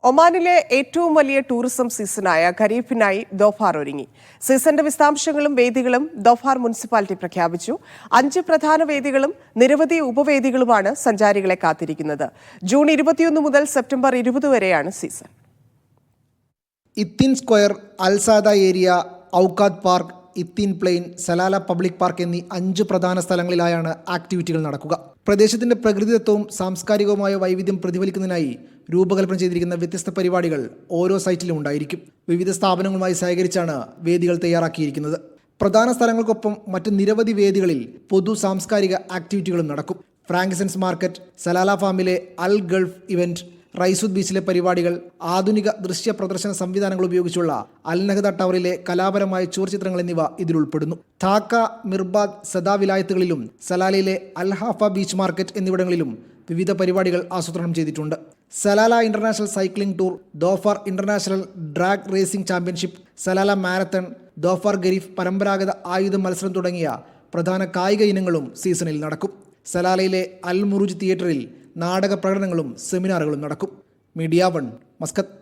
ഒമാനിലെ ഏറ്റവും വലിയ ടൂറിസം സീസണായ ഖരീഫിനായി ദോഫാർ ഒരുങ്ങി. സീസണിന്റെ വിശദാംശങ്ങളും വേദികളും ദോഫാർ മുനിസിപ്പാലിറ്റി പ്രഖ്യാപിച്ചു. 5 പ്രധാന വേദികളും നിരവധി ഉപവേദികളുമാണ് സഞ്ചാരികളെ കാത്തിരിക്കുന്നത്. ജൂൺ 21 മുതൽ സെപ്റ്റംബർ 20 വരെയാണ് season. Ittin square, Al Saada area, Awqad park, Ittin plain, Salalah public park എന്നീ 5 പ്രധാന സ്ഥലങ്ങളിലായാണ് ആക്ടിവിറ്റികൾ നടക്കുക. പ്രദേശത്തിന്റെ പ്രകൃതിദത്തവും സാംസ്കാരികവുമായ വൈവിധ്യം പ്രതിഫലിക്കുന്നതിനായി രൂപകൽപ്പന ചെയ്തിരിക്കുന്ന വ്യത്യസ്ത പരിപാടികൾ ഓരോ സൈറ്റിലും ഉണ്ടായിരിക്കും. വിവിധ സ്ഥാപനങ്ങളുമായി സഹകരിച്ചാണ് വേദികൾ തയ്യാറാക്കിയിരിക്കുന്നത്. പ്രധാന സ്ഥലങ്ങൾക്കൊപ്പം മറ്റ് നിരവധി വേദികളിൽ പൊതു സാംസ്കാരിക ആക്ടിവിറ്റികളും നടക്കും. ഫ്രാങ്കിസൻസ് മാർക്കറ്റ്, സലാല ഫാമിലെ അൽ ഗൾഫ് ഇവന്റ്, റൈസുദ് ബീച്ചിലെ പരിപാടികൾ, ആധുനിക ദൃശ്യ പ്രദർശന സംവിധാനങ്ങൾ ഉപയോഗിച്ചുള്ള അൽ നഹദ ടവറിലെ കലാപരമായ ചുവർചിത്രങ്ങൾ എന്നിവ ഇതിൽ ഉൾപ്പെടുന്നു. ധാക്ക, മിർബാദ്, സദാ വിലായത്തുകളിലും സലാലയിലെ അൽ ഹാഫ ബീച്ച് മാർക്കറ്റ് എന്നിവിടങ്ങളിലും വിവിധ പരിപാടികൾ ആസൂത്രണം ചെയ്തിട്ടുണ്ട്. Salalah international cycling tour, Dhofar international drag racing championship, Salalah marathon, Dhofar Khareef പരമ്പരാഗത ആയുധ മത്സരം തുടങ്ങിയ പ്രധാന കായിക ഇനങ്ങളും സീസണിൽ നടക്കും. സലാലയിലെ അൽ മുറുജ് തിയേറ്ററിൽ നാടക പ്രകടനങ്ങളും സെമിനാറുകളും നടക്കും. Media 1, Muscat.